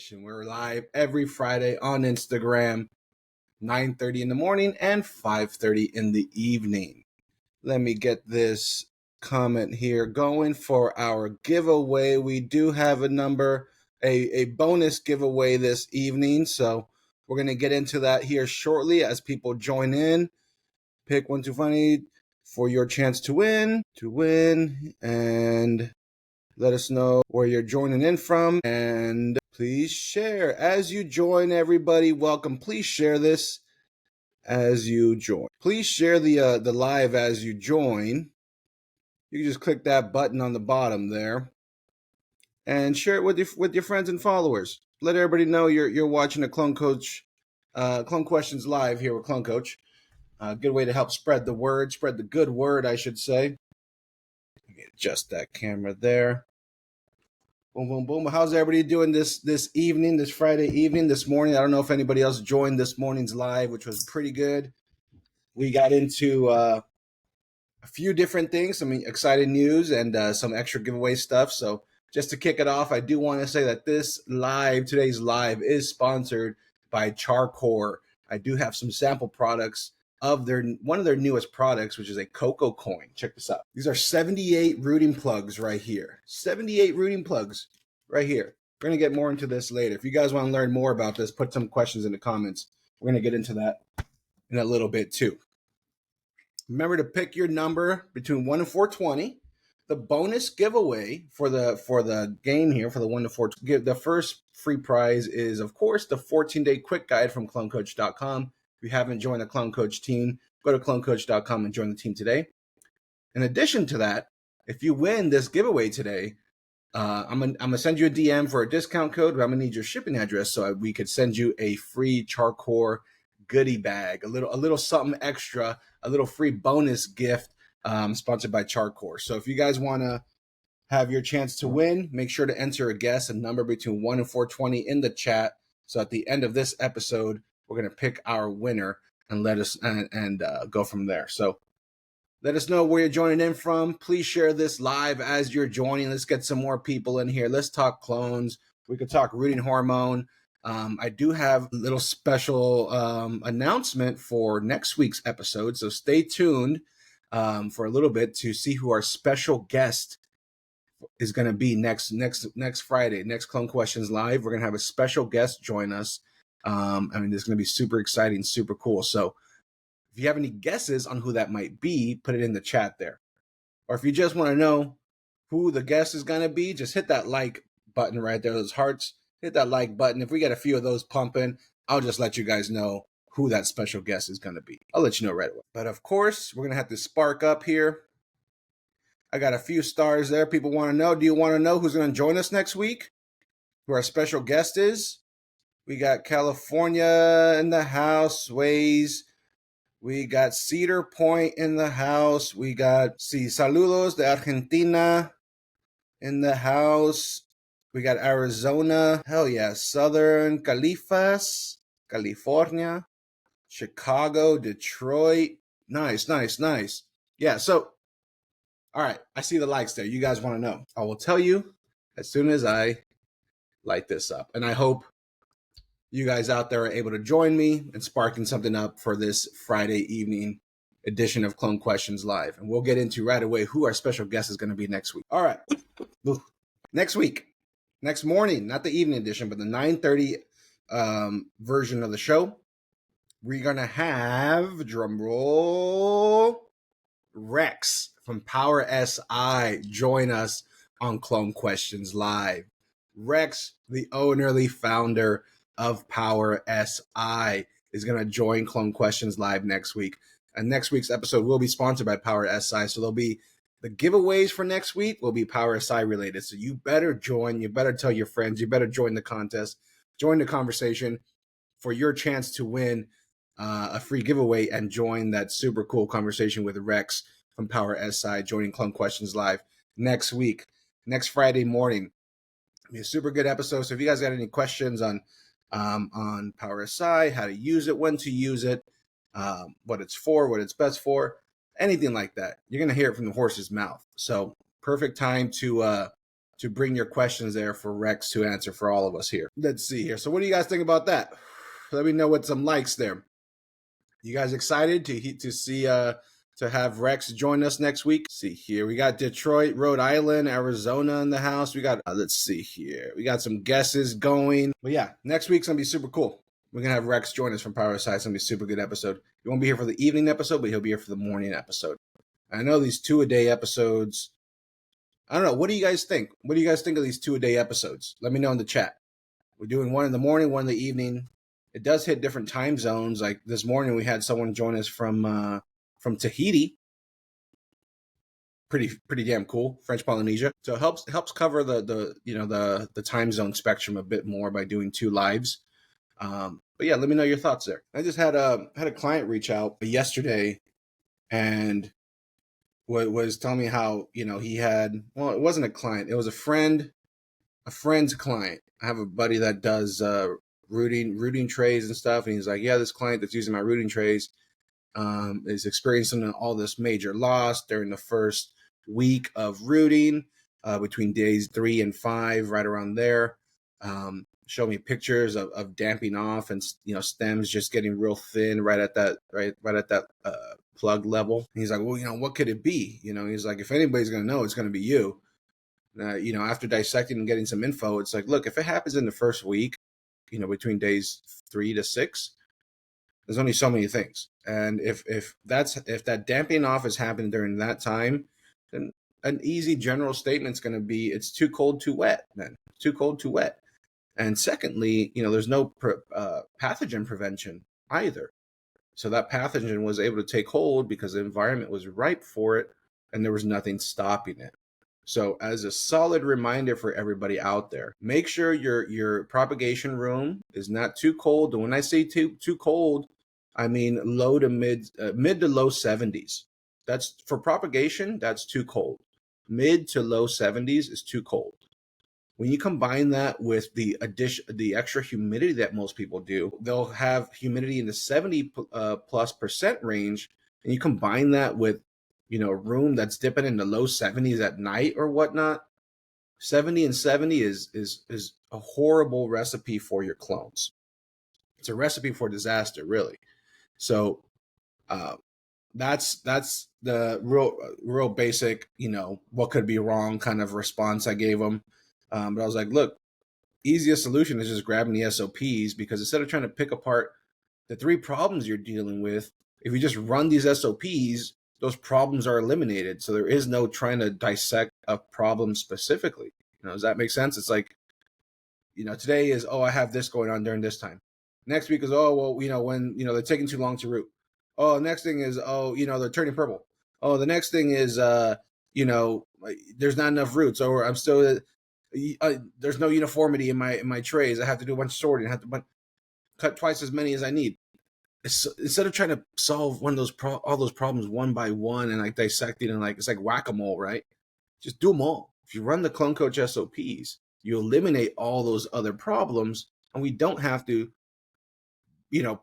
Edition. We're live every Friday on Instagram, 9:30 in the morning and 5:30 in the evening. Let me get this comment here going for our giveaway. We do have a bonus giveaway this evening, so we're going to get into that here shortly as people join in. Pick one too funny for your chance to win, and let us know where you're joining in from, and please share as you join. Everybody, welcome. Please share this as you join. Please share the live as you join. You can just click that button on the bottom there and share it with your friends and followers. Let everybody know you're watching a Clone Questions live here with Clone Coach. Good way to help spread the word, spread the good word, I should say. Let me adjust that camera there. Boom, boom, boom. How's everybody doing this evening, this Friday evening, this morning? I don't know if anybody else joined this morning's live, which was pretty good. We got into a few different things, some exciting news and some extra giveaway stuff. So just to kick it off, I do want to say that today's live is sponsored by Charcore. I do have some sample products of one of their newest products, which is a Coco coin. Check this out. These are 78 rooting plugs right here. 78 rooting plugs right here. We're going to get more into this later. If you guys want to learn more about this, put some questions in the comments. We're going to get into that in a little bit too. Remember to pick your number between 1 and 420. The bonus giveaway for the game here, for the 1 to 4, the first free prize is, of course, the 14-day quick guide from clonecoach.com. If you haven't joined the Clone Coach team, go to clonecoach.com and join the team today. In addition to that, if you win this giveaway today, I'm gonna send you a DM for a discount code, but I'm gonna need your shipping address so we could send you a free Charcore goodie bag, a little something extra, a little free bonus gift, sponsored by Charcore. So if you guys want to have your chance to win, make sure to enter a guess, a number between 1 and 420 in the chat. So at the end of this episode, we're going to pick our winner and let us go from there. So let us know where you're joining in from. Please share this live as you're joining. Let's get some more people in here. Let's talk clones. We could talk rooting hormone. I do have a little special announcement for next week's episode. So stay tuned for a little bit to see who our special guest is going to be next Friday, next Clone Questions Live. We're going to have a special guest join us. This is going to be super exciting, super cool. So if you have any guesses on who that might be, put it in the chat there. Or if you just want to know who the guest is going to be, just hit that like button right there, those hearts. Hit that like button. If we get a few of those pumping, I'll just let you guys know who that special guest is going to be. I'll let you know right away. But of course, we're going to have to spark up here. I got a few stars there. People want to know. Do you want to know who's going to join us next week? Who our special guest is? We got California in the house, Ways. We got Cedar Point in the house. We got Saludos de Argentina in the house. We got Arizona. Hell yeah. Southern Califas, California. Chicago, Detroit. Nice. Yeah, so, all right. I see the likes there. You guys want to know. I will tell you as soon as I light this up. And I hope you guys out there are able to join me and sparking something up for this Friday evening edition of Clone Questions Live. And we'll get into right away who our special guest is going to be next week. All right. Next week, next morning, not the evening edition, but the 9:30 version of the show, we're going to have, drum roll, Rex from Power SI join us on Clone Questions Live. Rex, the owner, the founder of Power SI, is going to join Clone Questions Live next week. And next week's episode will be sponsored by Power SI. So there'll be the giveaways for next week will be Power SI related. So you better join. You better tell your friends. You better join the contest. Join the conversation for your chance to win a free giveaway and join that super cool conversation with Rex from Power SI, joining Clone Questions Live next week, next Friday morning. It'll be a super good episode. So if you guys got any questions on Power SI, how to use it, when to use it, what it's for, what it's best for, anything like that, you're going to hear it from the horse's mouth. So perfect time to to bring your questions there for Rex to answer for all of us here. Let's see here. So what do you guys think about that? Let me know with some likes there. You guys excited to see to have Rex join us next week? Let's see here, we got Detroit, Rhode Island, Arizona in the house. We got let's see here, we got some guesses going. But yeah, next week's gonna be super cool. We're gonna have Rex join us from Power Side. It's gonna be a super good episode. He won't be here for the evening episode, but he'll be here for the morning episode. I know these 2-a-day episodes. I don't know. What do you guys think? What do you guys think of these 2-a-day episodes? Let me know in the chat. We're doing one in the morning, one in the evening. It does hit different time zones. Like this morning, we had someone join us from Tahiti. Pretty damn cool. French Polynesia. So it helps cover the time zone spectrum a bit more by doing 2 lives. But yeah, let me know your thoughts there. I just had a client reach out yesterday, and was telling me how he had, well, it wasn't a client, it was a friend's client. I have a buddy that does rooting trays and stuff, and he's like, yeah, this client that's using my rooting trays is experiencing all this major loss during the first week of rooting, between days 3 and 5, right around there. Show me pictures of damping off and stems just getting real thin right at that plug level. And he's like, well, what could it be? He's like, if anybody's gonna know, it's gonna be you. After dissecting and getting some info, it's like, look, if it happens in the first week, between days 3 to 6, there's only so many things. And if that damping off is happening during that time, then an easy general statement is going to be, it's too cold, too wet, man. Too cold, too wet. And secondly, there's no pathogen prevention either. So that pathogen was able to take hold because the environment was ripe for it, and there was nothing stopping it. So as a solid reminder for everybody out there, make sure your propagation room is not too cold. And when I say too cold, I mean low to mid to low 70s. That's for propagation, that's too cold. Mid to low 70s is too cold. When you combine that with the extra humidity that most people do, they'll have humidity in the 70+% range, and you combine that with a room that's dipping in the low 70s at night or whatnot. 70 and 70 is a horrible recipe for your clones. It's a recipe for disaster, really. So that's the real basic, what could be wrong kind of response I gave them. But I was like, look, easiest solution is just grabbing the SOPs, because instead of trying to pick apart the 3 problems you're dealing with, if you just run these SOPs, those problems are eliminated. So there is no trying to dissect a problem specifically. Does that make sense? It's like, today is, I have this going on during this time. Next week is, when, they're taking too long to root. Oh, next thing is, they're turning purple. Oh, the next thing is, there's not enough roots, or I'm still, there's no uniformity in my trays. I have to do a bunch of sorting. I have to cut twice as many as I need. Instead of trying to solve all those problems one by one and like dissecting and it's like whack-a-mole, right? Just do them all. If you run the Clone Coach SOPs, you eliminate all those other problems, and we don't have to,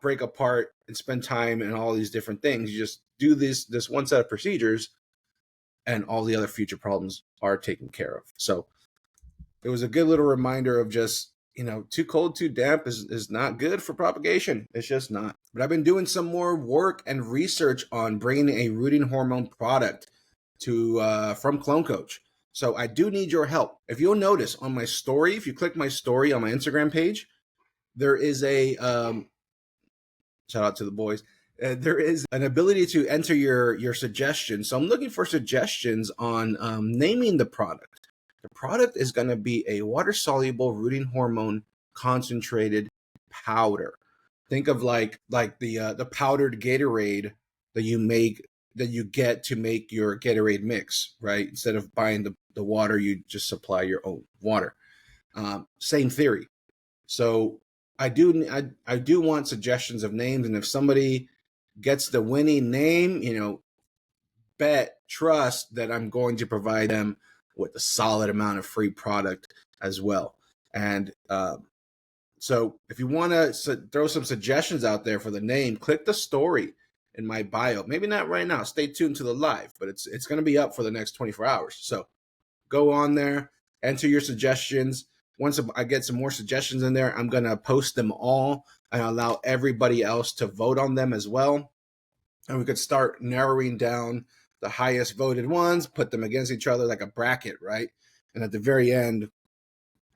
break apart and spend time and all these different things. You just do this one set of procedures, and all the other future problems are taken care of. So it was a good little reminder of just, too cold, too damp is not good for propagation. It's just not. But I've been doing some more work and research on bringing a rooting hormone product from Clone Coach. So I do need your help. If you'll notice on my story, if you click my story on my Instagram page, there is a shout out to the boys. There is an ability to enter your suggestions. So I'm looking for suggestions on naming the product. The product is going to be a water-soluble rooting hormone concentrated powder. Think of like the powdered Gatorade that you get to make your Gatorade mix, right? Instead of buying the water, you just supply your own water. Same theory. So I do want suggestions of names, and if somebody gets the winning name, trust that I'm going to provide them with a solid amount of free product as well. And so if you want to throw some suggestions out there for the name, click the story in my bio. Maybe not right now. Stay tuned to the live, but it's going to be up for the next 24 hours. So go on there enter your suggestions. Once I get some more suggestions in there, I'm going to post them all and allow everybody else to vote on them as well. And we could start narrowing down the highest voted ones, put them against each other like a bracket, right? And at the very end,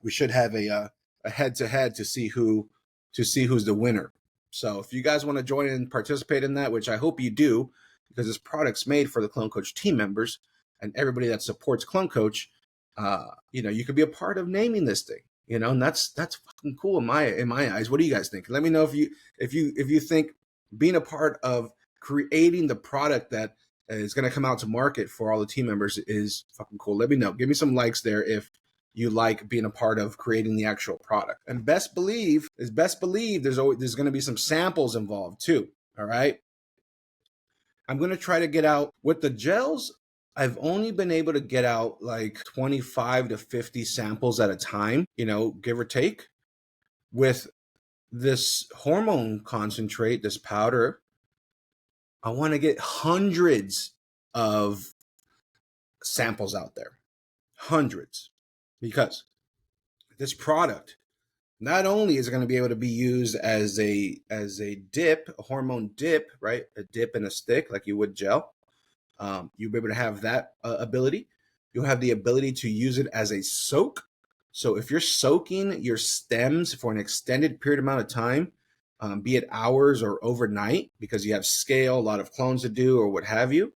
we should have a head-to-head to see who's the winner. So if you guys want to join and participate in that, which I hope you do, because this product's made for the Clone Coach team members and everybody that supports Clone Coach, you could be a part of naming this thing, and that's fucking cool in my eyes. What do you guys think? Let me know if you think being a part of creating the product that is going to come out to market for all the team members is fucking cool. Let me know. Give me some likes there if you like being a part of creating the actual product. And best believe there's going to be some samples involved too. All right. I'm going to try to get out with the gels. I've only been able to get out like 25 to 50 samples at a time, give or take. With this hormone concentrate, this powder, I want to get hundreds of samples out there. Hundreds. Because this product, not only is it going to be able to be used as a dip, a hormone dip, right? A dip in a stick like you would gel. You'll be able to have that ability. You'll have the ability to use it as a soak. So if you're soaking your stems for an extended period amount of time, be it hours or overnight, because you have scale, a lot of clones to do or what have you,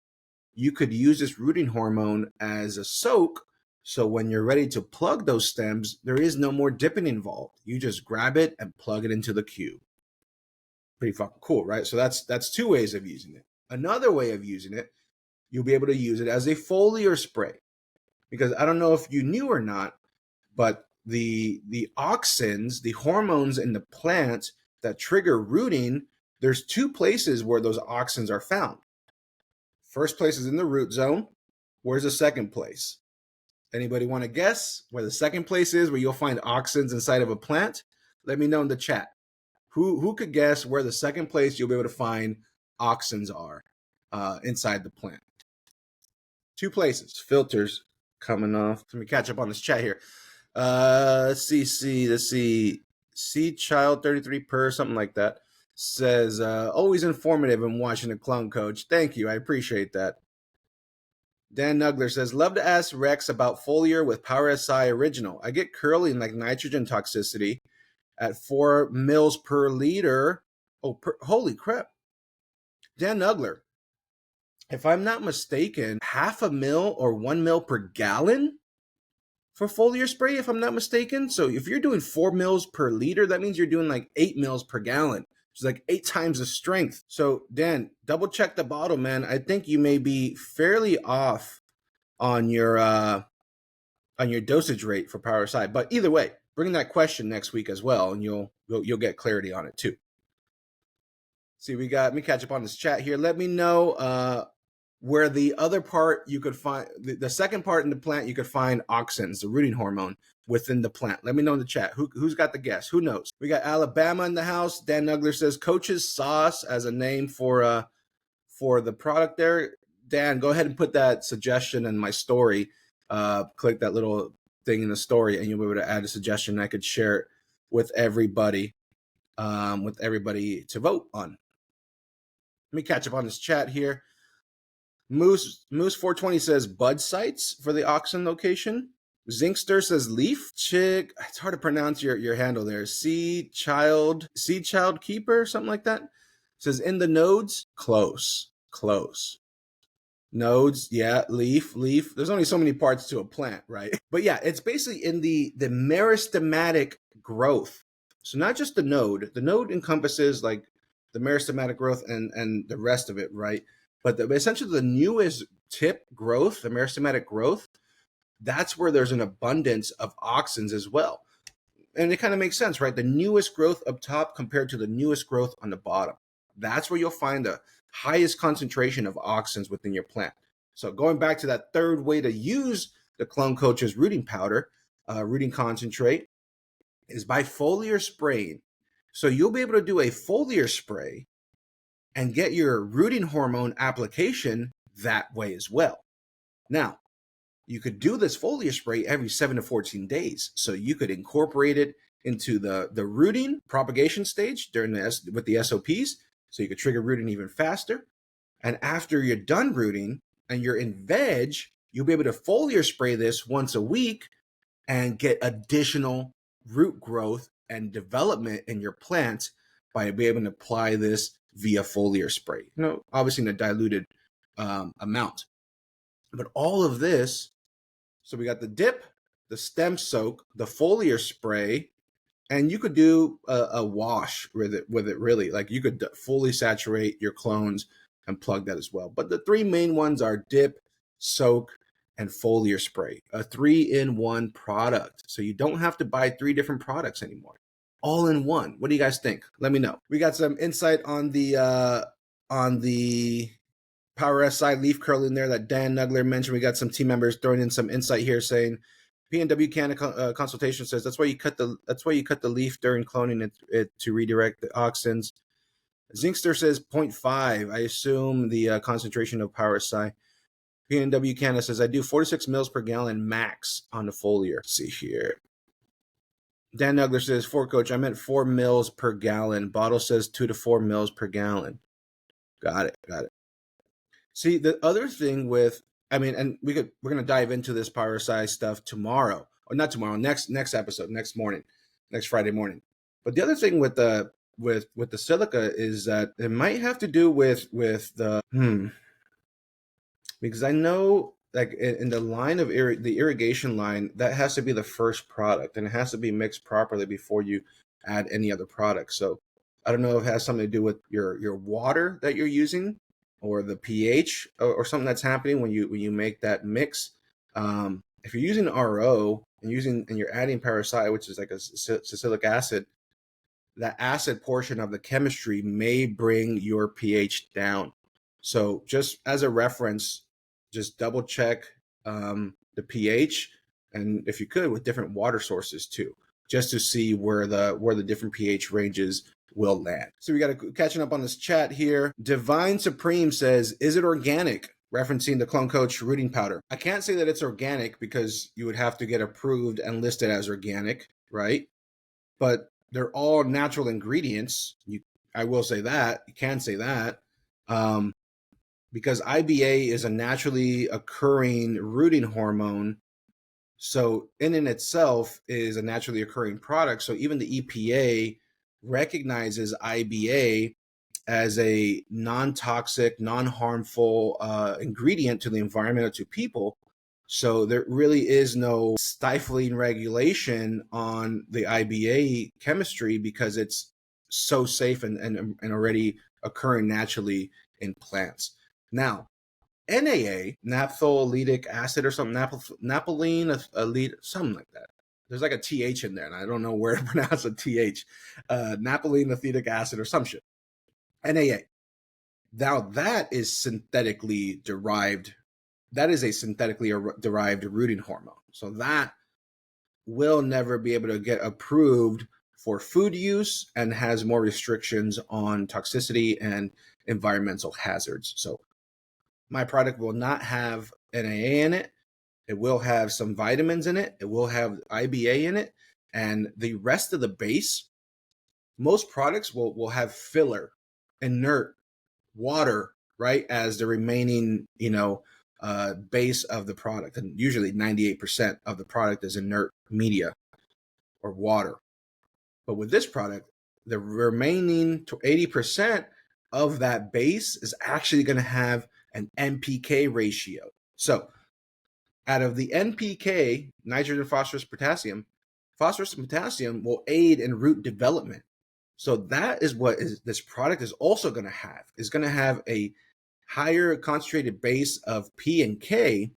you could use this rooting hormone as a soak. So when you're ready to plug those stems, there is no more dipping involved. You just grab it and plug it into the cube. Pretty fucking cool, right? So that's two ways of using it. Another way of using it, you'll be able to use it as a foliar spray. Because I don't know if you knew or not, but the auxins, the hormones in the plant that trigger rooting, there's two places where those auxins are found. First place is in the root zone. Where's the second place? Anybody want to guess where the second place is where you'll find auxins inside of a plant? Let me know in the chat. Who could guess where the second place you'll be able to find auxins are inside the plant? Two places. Filters coming off. Let me catch up on this chat here. Let's see. C Child 33 per, something like that. Says, always informative in watching the Clone Coach. Thank you. I appreciate that. Dan Nugler says, love to ask Rex about foliar with Power SI Original. I get curly and like nitrogen toxicity at 4 mils per liter. Holy crap. Dan Nugler, if I'm not mistaken, 0.5 mil or 1 mil per gallon for foliar spray, if I'm not mistaken. So if you're doing 4 mils per liter, that means you're doing like 8 mils per gallon. It's like 8 times the strength. So Dan, double check the bottle, man. I think you may be fairly off on your dosage rate for Power SI. But either way, bring that question next week as well, and you'll get clarity on it too. See, let me catch up on this chat here. Let me know where the other part you could find, the second part in the plant, you could find auxins, the rooting hormone within the plant. Let me know in the chat. Who's got the guess? Who knows? We got Alabama in the house. Dan Nugler says Coach's Sauce as a name for the product there. Dan, go ahead and put that suggestion in my story. Click that little thing in the story and you'll be able to add a suggestion. I could share it with everybody to vote on. Let me catch up on this chat here. Moose 420 says bud sites for the auxin location. Zinkster says leaf. Chick, it's hard to pronounce your handle there. Seed child keeper, something like that. Says in the nodes. Close. Nodes, yeah, leaf. There's only so many parts to a plant, right? But yeah, it's basically in the meristematic growth. So not just the node. The node encompasses like the meristematic growth and the rest of it, right? But essentially the newest tip growth, the meristematic growth, that's where there's an abundance of auxins as well. And it kind of makes sense, right? The newest growth up top compared to the newest growth on the bottom. That's where you'll find the highest concentration of auxins within your plant. So going back to that third way to use the Clone Coach's rooting powder, rooting concentrate, is by foliar spraying. So you'll be able to do a foliar spray and get your rooting hormone application that way as well. Now, you could do this foliar spray every 7 to 14 days. So you could incorporate it into the rooting propagation stage with the SOPs. So you could trigger rooting even faster. And after you're done rooting and you're in veg, you'll be able to foliar spray this once a week and get additional root growth and development in your plants by being able to apply this via foliar spray. Obviously in a diluted amount. But all of this, so we got the dip, the stem soak, the foliar spray, and you could do a wash with it really. Like you could fully saturate your clones and plug that as well. But the three main ones are dip, soak, and foliar spray, a 3-in-1 product. So you don't have to buy 3 different products anymore. All in one. What do you guys think? Let me know. We got some insight on the Power SI leaf curl in there that Dan Nugler mentioned. We got some team members throwing in some insight here saying PNW Canada consultation says that's why you cut the leaf during cloning it to redirect the auxins. Zinkster says 0.5. I assume the concentration of Power SI. PNW Canada says I do 4 to 6 mils per gallon max on the foliar. Let's see here. Dan Nugler says, for coach, I meant 4 mils per gallon. Bottle says 2 to 4 mils per gallon. Got it. See, the other thing with, and we're going to dive into this Power SI stuff tomorrow, or not tomorrow, next episode, next Friday morning. But the other thing with the silica is that it might have to do with the because I know like in the line of the irrigation line, that has to be the first product and it has to be mixed properly before you add any other product. So I don't know if it has something to do with your water that you're using or the pH or something that's happening when you make that mix. If you're using RO and you're adding parasite, which is like a salicylic acid, that acid portion of the chemistry may bring your pH down. So just as a reference, just double check the pH, and if you could, with different water sources too, just to see where the different pH ranges will land. So we got catching up on this chat here. Divine Supreme says, is it organic? Referencing the Clone Coach rooting powder. I can't say that it's organic because you would have to get approved and listed as organic, right? But they're all natural ingredients. I will say that. You can say that. Because IBA is a naturally occurring rooting hormone. So in itself is a naturally occurring product. So even the EPA recognizes IBA as a non-toxic, non-harmful ingredient to the environment or to people. So there really is no stifling regulation on the IBA chemistry because it's so safe and already occurring naturally in plants. Now, NAA, naphtholeic acid or something, naphthalene, something like that. There's like a TH in there, and I don't know where to pronounce a TH. Naphthalene acetic acid or some shit. NAA. Now that is synthetically derived. That is a synthetically derived rooting hormone. So that will never be able to get approved for food use and has more restrictions on toxicity and environmental hazards. So my product will not have NAA in it. It will have some vitamins in it. It will have IBA in it. And the rest of the base, most products will have filler, inert, water, right, as the remaining, base of the product. And usually 98% of the product is inert media or water. But with this product, the remaining 80% of that base is actually going to have an NPK ratio. So out of the NPK, nitrogen, phosphorus, potassium and potassium will aid in root development. So that is what this product is also going to have. It's going to have a higher concentrated base of P and K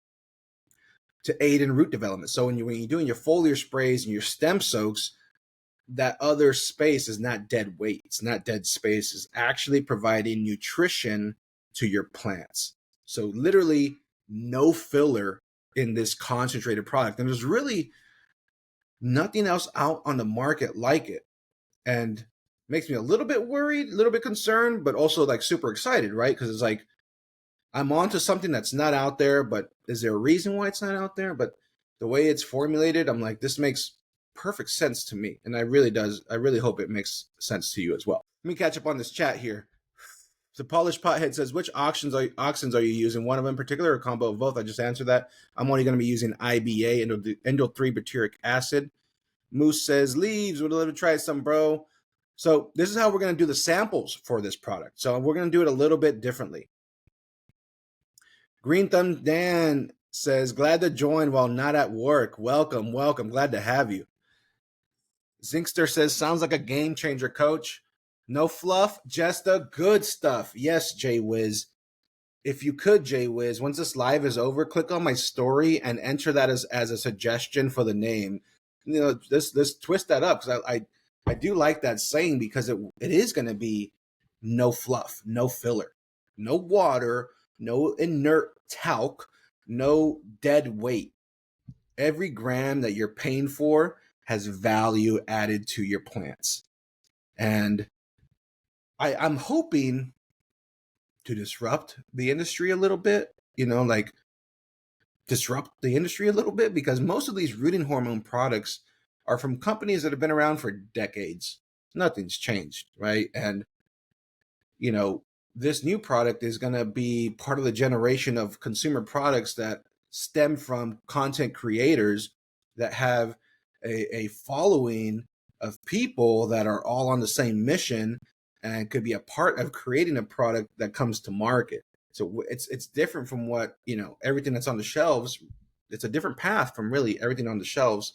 to aid in root development. So when you're doing your foliar sprays and your stem soaks, that other space is not dead weight. It's not dead space. It's actually providing nutrition to your plants. So literally no filler in this concentrated product. And there's really nothing else out on the market like it. And makes me a little bit worried, a little bit concerned, but also like super excited, right? Because it's like, I'm onto something that's not out there, but is there a reason why it's not out there? But the way it's formulated, I'm like, this makes perfect sense to me. And I really hope it makes sense to you as well. Let me catch up on this chat here. The Polished Pothead says, which auxins are you using? One of them in particular, or a combo of both? I just answered that. I'm only going to be using IBA, indole-3-butyric acid. Moose says, leaves, would love to try some, bro. So this is how we're going to do the samples for this product. So we're going to do it a little bit differently. Green Thumb Dan says, glad to join while not at work. Welcome. Glad to have you. Zinkster says, sounds like a game changer, coach. No fluff, just the good stuff. Yes, Jay Wiz. If you could, Jay Wiz, once this live is over, click on my story and enter that as a suggestion for the name. You know, let's twist that up, because I do like that saying, because it is going to be no fluff, no filler, no water, no inert talc, no dead weight. Every gram that you're paying for has value added to your plants. And I'm hoping to disrupt the industry a little bit, disrupt the industry a little bit, because most of these rooting hormone products are from companies that have been around for decades. Nothing's changed, right? And, this new product is going to be part of the generation of consumer products that stem from content creators that have a following of people that are all on the same mission and could be a part of creating a product that comes to market. So it's different from what, everything that's on the shelves. It's a different path from really everything on the shelves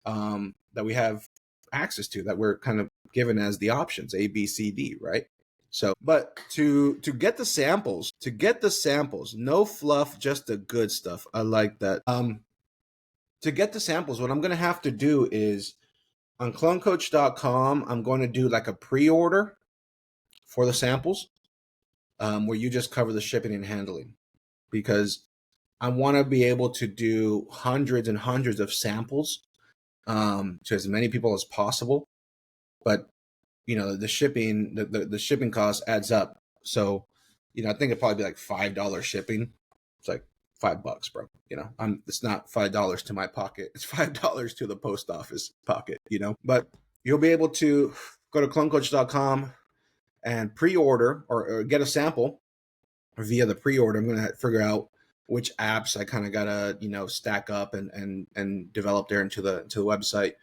that we have access to, that we're kind of given as the options, A, B, C, D, right? So, but to get the samples, no fluff, just the good stuff. I like that. To get the samples, what I'm going to have to do is on clonecoach.com, I'm going to do like a pre-order for the samples, where you just cover the shipping and handling, because I want to be able to do hundreds and hundreds of samples to as many people as possible. But the shipping, the shipping cost adds up. So, I think it'd probably be like $5 shipping. It's like $5, bro. It's not $5 to my pocket. It's $5 to the post office pocket, but you'll be able to go to clonecoach.com and pre-order or get a sample via the pre-order. I'm going to figure out which apps I kind of got to, stack up and develop there into the website.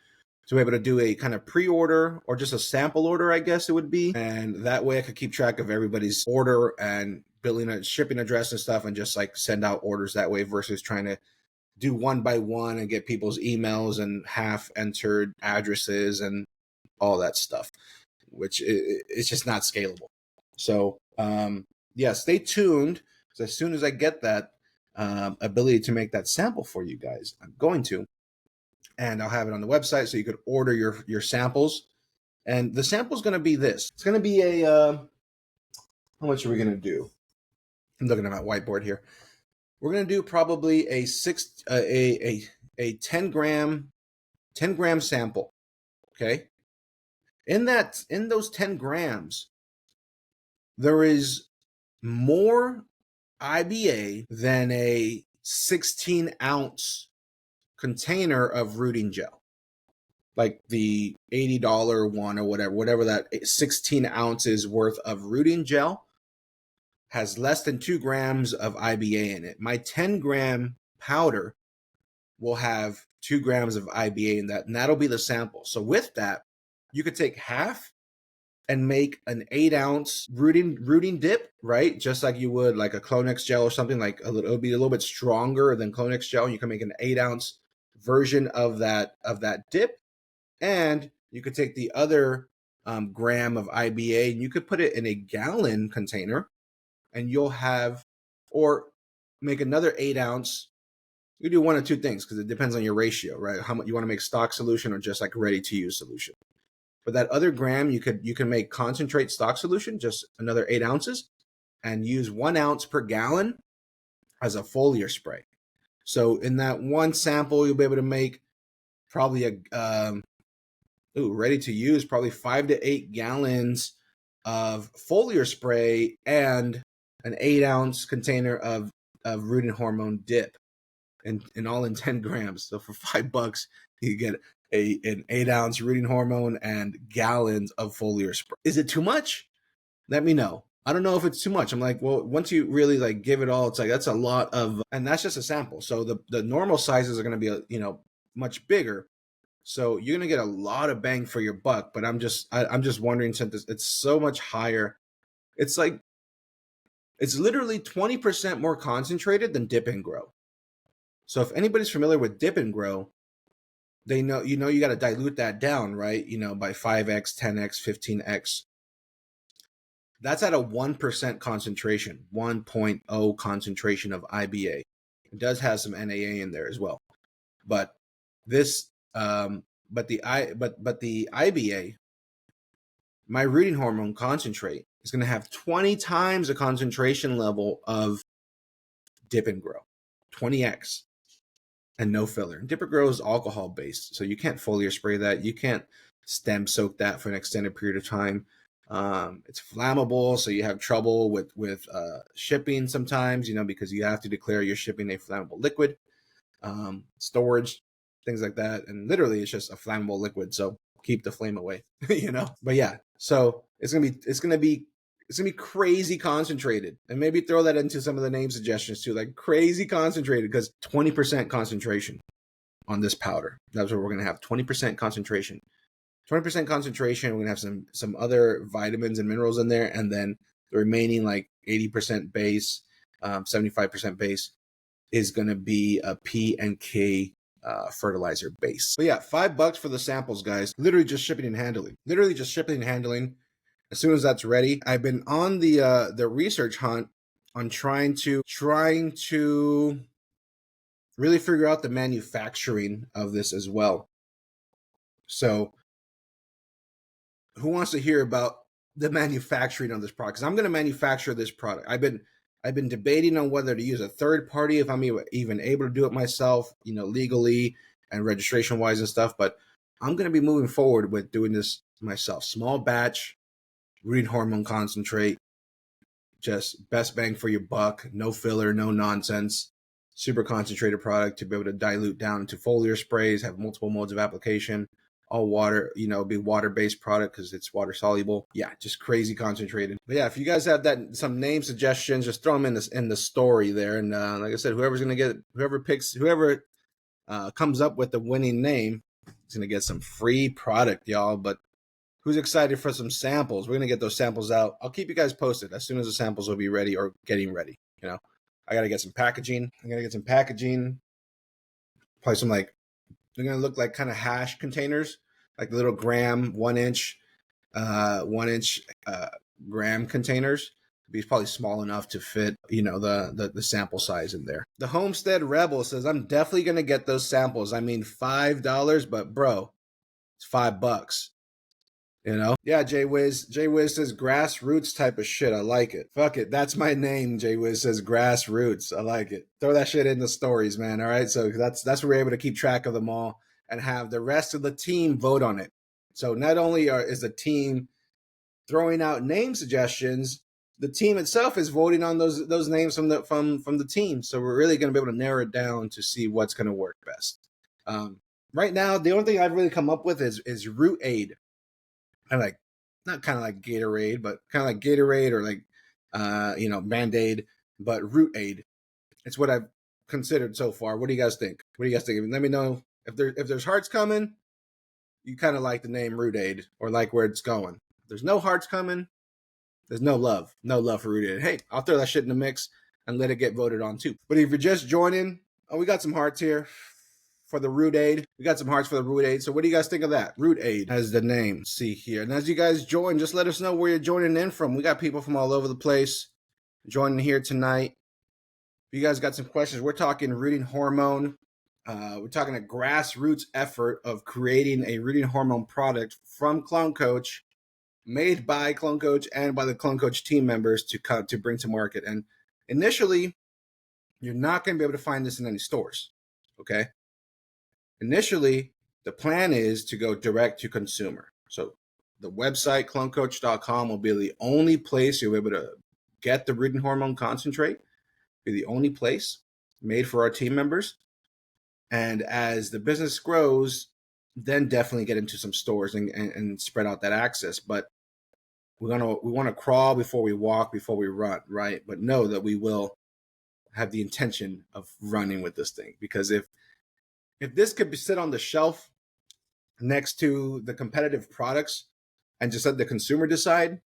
So we're able to do a kind of pre-order or just a sample order, I guess it would be. And that way I could keep track of everybody's order and billing a shipping address and stuff, and just like send out orders that way versus trying to do one by one and get people's emails and half entered addresses and all that stuff, which it's just not scalable. So stay tuned, because as soon as I get that ability to make that sample for you guys, I'm going to. And I'll have it on the website so you could order your samples. And the sample is going to be this. It's going to be a, how much are we going to do? I'm looking at my whiteboard here. We're going to do probably a 10 gram sample. Okay. In those 10 grams, there is more IBA than a 16-ounce container of rooting gel, like the $80 one or whatever that 16 ounces worth of rooting gel has less than 2 grams of IBA in it. My 10-gram powder will have 2 grams of IBA in that, and that'll be the sample. So with that, you could take half and make an 8-ounce rooting dip, right? Just like you would like a Clonex gel or something, like it'll be a little bit stronger than Clonex gel. You can make an 8-ounce version of that dip, and you could take the other gram of IBA and you could put it in a gallon container, and you'll have, or make another 8-ounce. You do one of two things, because it depends on your ratio, right? How much you want to make stock solution or just like ready to use solution. But that other gram, you can make concentrate stock solution, just another 8 ounces, and use 1 ounce per gallon as a foliar spray. So in that one sample, you'll be able to make probably ready to use, probably 5 to 8 gallons of foliar spray and an 8-ounce container of rooting hormone dip, and all in 10 grams. So for $5, you get an 8-ounce rooting hormone and gallons of foliar spray. Is it too much? Let me know. I don't know if it's too much. I'm like, well, once you really like give it all, it's like that's a lot of, and that's just a sample. So the normal sizes are going to be much bigger. So you're going to get a lot of bang for your buck. But I'm just wondering, since it's so much higher, it's like it's literally 20% more concentrated than Dip and Grow. So if anybody's familiar with Dip and Grow, they know you got to dilute that down, right? By 5x, 10x, 15x. That's at a 1% concentration, 1.0 concentration of IBA. It does have some NAA in there as well, but this, but the IBA, my rooting hormone concentrate, is going to have 20 times the concentration level of Dip and Grow, 20x, and no filler. Dip and Grow is alcohol based, so you can't foliar spray that. You can't stem soak that for an extended period of time. It's flammable, so you have trouble with shipping sometimes, because you have to declare you're shipping a flammable liquid, storage, things like that. And literally it's just a flammable liquid, so keep the flame away. But yeah, so it's gonna be crazy concentrated. And maybe throw that into some of the name suggestions too, like crazy concentrated, because 20% concentration on this powder. That's what we're gonna have, 20% concentration. 20% concentration. We're gonna have some other vitamins and minerals in there, and then the remaining like 80% base, 75% base is gonna be a P and K fertilizer base. But yeah, $5 for the samples, guys. Literally just shipping and handling. As soon as that's ready, I've been on the research hunt on trying to really figure out the manufacturing of this as well. So who wants to hear about the manufacturing of this product? Because I'm going to manufacture this product. I've been debating on whether to use a third party, if I'm even able to do it myself, legally and registration wise and stuff. But I'm going to be moving forward with doing this myself. Small batch, rooting hormone concentrate, just best bang for your buck, no filler, no nonsense, super concentrated product to be able to dilute down into foliar sprays, have multiple modes of application. All water, be water-based product because it's water soluble. Yeah, just crazy concentrated. But yeah, if you guys have some name suggestions, just throw them in the story there. And like I said, whoever comes up with the winning name is gonna get some free product, y'all. But who's excited for some samples? We're gonna get those samples out. I'll keep you guys posted as soon as the samples will be ready or getting ready. I gotta get some packaging. Probably some they're gonna look like kind of hash containers, like the little gram, 1-inch gram containers. It's probably small enough to fit, the sample size in there. The Homestead Rebel says, I'm definitely gonna get those samples. I mean, $5, but bro, it's $5. Yeah, Jay Wiz says grassroots type of shit. I like it. Fuck it, that's my name. Jay Wiz says grassroots. I like it. Throw that shit in the stories, man. All right, so that's where we're able to keep track of them all and have the rest of the team vote on it. So not only is the team throwing out name suggestions, the team itself is voting on those names from the team. So we're really going to be able to narrow it down to see what's going to work best. Right now, the only thing I've really come up with is Root Aid. Not kind of like Gatorade, but kind of like Gatorade or like Band-Aid, but Root Aid. It's what I've considered so far. What do you guys think? Let me know if there's hearts coming. You kind of like the name Root Aid or like where it's going. If there's no hearts coming, there's no love for Root Aid. Hey, I'll throw that shit in the mix and let it get voted on too. But if you're just joining, we got some hearts here for the Root Aid. We got some hearts for the Root Aid. So what do you guys think of that? Root Aid as the name. Let's see here. And as you guys join, just let us know where you're joining in from. We got people from all over the place joining here tonight. If you guys got some questions, we're talking rooting hormone. We're talking a grassroots effort of creating a rooting hormone product from Clone Coach, made by Clone Coach and by the Clone Coach team members to bring to market. And initially, you're not going to be able to find this in any stores. Okay. Initially, the plan is to go direct to consumer. So the website, clonecoach.com, will be the only place you'll be able to get the rooting hormone concentrate. Be the only place made for our team members. And as the business grows, then definitely get into some stores and spread out that access. But we want to crawl before we walk, before we run, right? But know that we will have the intention of running with this thing, because if this could sit on the shelf next to the competitive products and just let the consumer decide,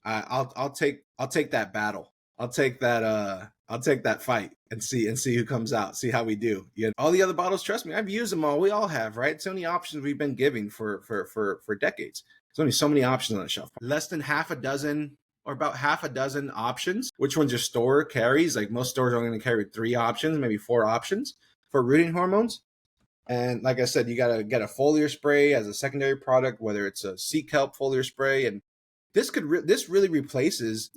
I'll take that battle. I'll take that fight and see who comes out, see how we do. All the other bottles, trust me, I've used them all. We all have, right? It's the only options we've been giving for decades. There's only so many options on the shelf. Less than half a dozen or about half a dozen options. Which ones your store carries? Like most stores are only going to carry 3 options, maybe 4 options for rooting hormones. And like I said, you got to get a foliar spray as a secondary product, whether it's a sea kelp foliar spray. And this really replaces,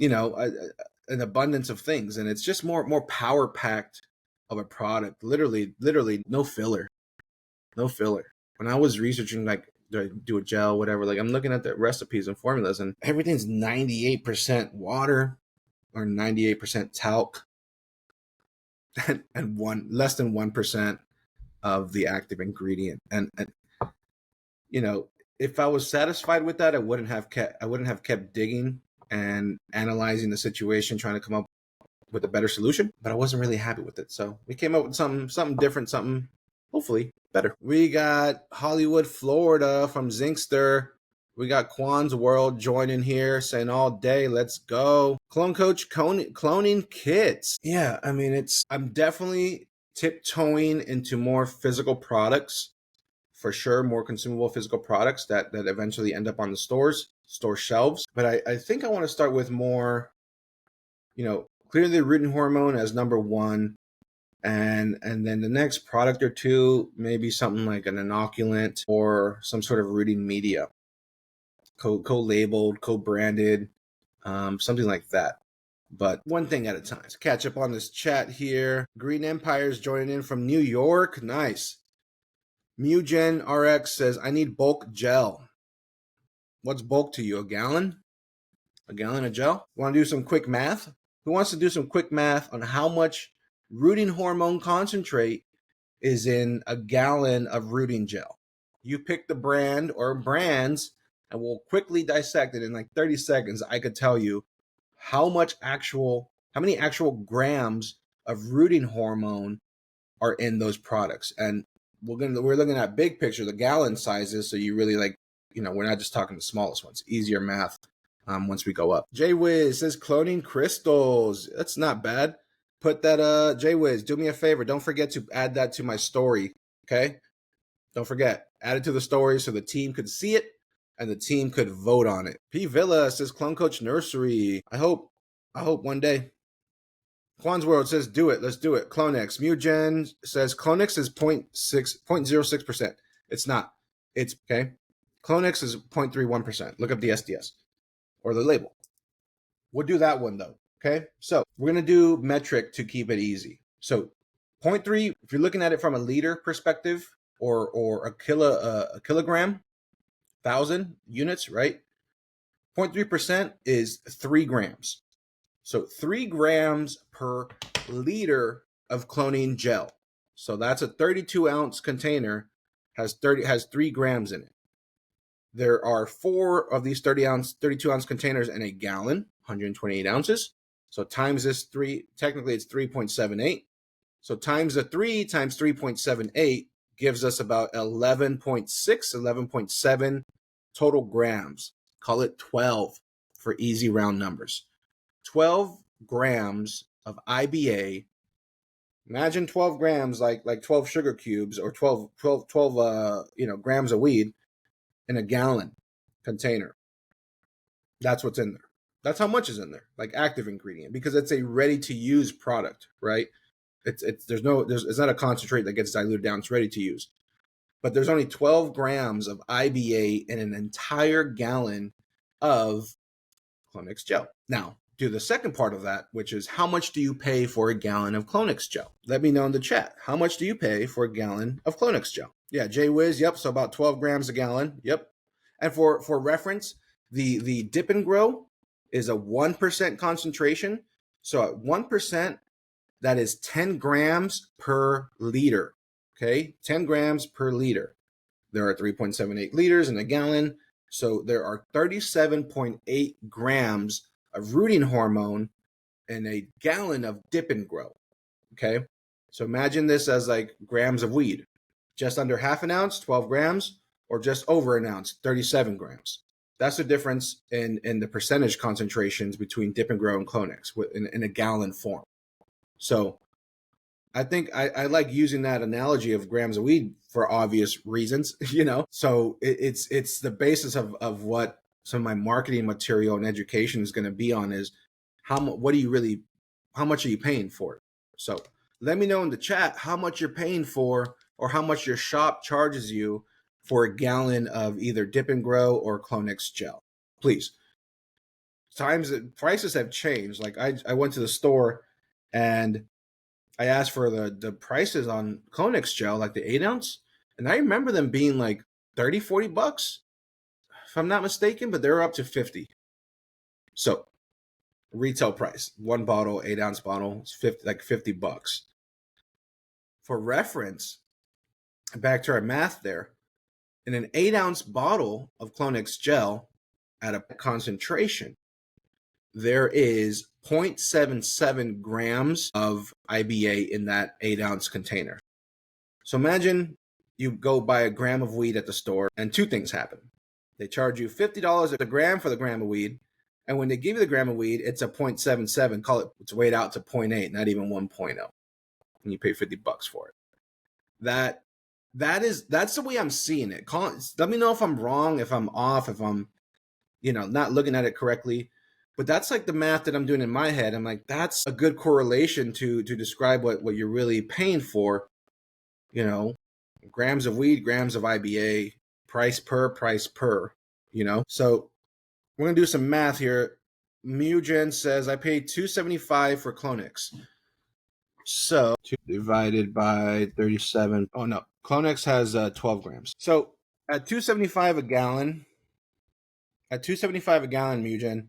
an abundance of things. And it's just more power packed of a product. Literally no filler. When I was researching, like, do a gel, whatever, like I'm looking at the recipes and formulas, and everything's 98% water or 98% talc and less than 1% of the active ingredient. And if I was satisfied with that, I wouldn't have kept digging and analyzing the situation, trying to come up with a better solution. But I wasn't really happy with it, so we came up with something different, something hopefully better. We got Hollywood, Florida from Zinkster. We got Quan's World joining here, saying all day, let's go. Clone Coach cloning kits. Yeah, I mean, I'm definitely tiptoeing into more physical products, for sure, more consumable physical products that eventually end up on the store shelves. But I think I want to start with more, clearly rooting hormone as number 1. And then the next product or two, maybe something like an inoculant or some sort of rooting media, co-labeled, co-branded, something like that. But one thing at a time. Let's catch up on this chat here. Green Empire's joining in from New York. Nice. Mugen RX says, I need bulk gel. What's bulk to you? A gallon? A gallon of gel? Want to do some quick math? Who wants to do some quick math on how much rooting hormone concentrate is in a gallon of rooting gel? You pick the brand or brands, and we'll quickly dissect it in like 30 seconds. I could tell you how many actual grams of rooting hormone are in those products. And we're looking at big picture, the gallon sizes, so you really we're not just talking the smallest ones. Easier math once we go up. Jay Wiz says cloning crystals. That's not bad. Put that, Jay Wiz, do me a favor. Don't forget to add that to my story, okay? Don't forget. Add it to the story so the team could see it and the team could vote on it. P Villa says Clone Coach Nursery. I hope one day. Quan's World says do it. Let's do it. Clonex. Mugen says Clonex is 0.06%. It's not. It's okay. Clonex is 0.31%. Look up the SDS or the label. We'll do that one though. Okay, so we're going to do metric to keep it easy. So 0.3, if you're looking at it from a liter perspective or a kilogram, 1,000 units, right? 0.3% is 3 grams. So 3 grams per liter of cloning gel. So that's a 32-ounce container, has 3 grams in it. There are 4 of these 32-ounce containers in a gallon, 128 ounces. So times this 3, technically it's 3.78. So times the 3 times 3.78 gives us about 11.6, 11.7 total grams. Call it 12 for easy round numbers. 12 grams of IBA. Imagine 12 grams like 12 sugar cubes or 12 grams of weed in a gallon container. That's what's in there. That's how much is in there, like active ingredient, because it's a ready to use product, right? It's not a concentrate that gets diluted down. It's ready to use. But there's only 12 grams of IBA in an entire gallon of Clonex gel. Now, do the second part of that, which is how much do you pay for a gallon of Clonex gel? Let me know in the chat. How much do you pay for a gallon of Clonex gel? Yeah, Jay Wiz, yep, so about 12 grams a gallon, yep. And for reference, the Dip and Grow is a 1% concentration. So at 1%, that is 10 grams per liter. Okay, 10 grams per liter. There are 3.78 liters in a gallon. So there are 37.8 grams of rooting hormone in a gallon of dip and grow. Okay, so imagine this as like grams of weed. Just under half an ounce, 12 grams, or just over an ounce, 37 grams. That's the difference in the percentage concentrations between dip and grow and Clonex in a gallon form. So I think I like using that analogy of grams of weed for obvious reasons, So it's the basis of what some of my marketing material and education is going to be on is how much are you paying for it? So let me know in the chat how much you're paying for or how much your shop charges you for a gallon of either Dip and Grow or Clonex gel. Please. Prices have changed. Like I went to the store and I asked for the prices on Clonex gel, like the 8-ounce, and I remember them being like 30, 40 bucks, if I'm not mistaken, but they're up to 50. So retail price, one bottle, 8-ounce bottle, it's 50 bucks. For reference, back to our math there, in an 8-ounce bottle of Clonex gel at a concentration, there is 0.77 grams of IBA in that 8-ounce container. So imagine you go buy a gram of weed at the store and two things happen. They charge you $50 a gram for the gram of weed. And when they give you the gram of weed, it's a 0.77, it's weighed out to 0.8, not even 1.0. And you pay 50 bucks for it. That's the way I'm seeing it. Let me know if I'm wrong, if I'm off, if I'm, not looking at it correctly. But that's like the math that I'm doing in my head. I'm like, that's a good correlation to describe what you're really paying for. Grams of weed, grams of IBA, price per, So we're going to do some math here. Mugen says, I paid $2.75 for Clonex. So 2 divided by 37. Oh, no. Clonex has 12 grams. So at $2.75 a gallon, Mugen,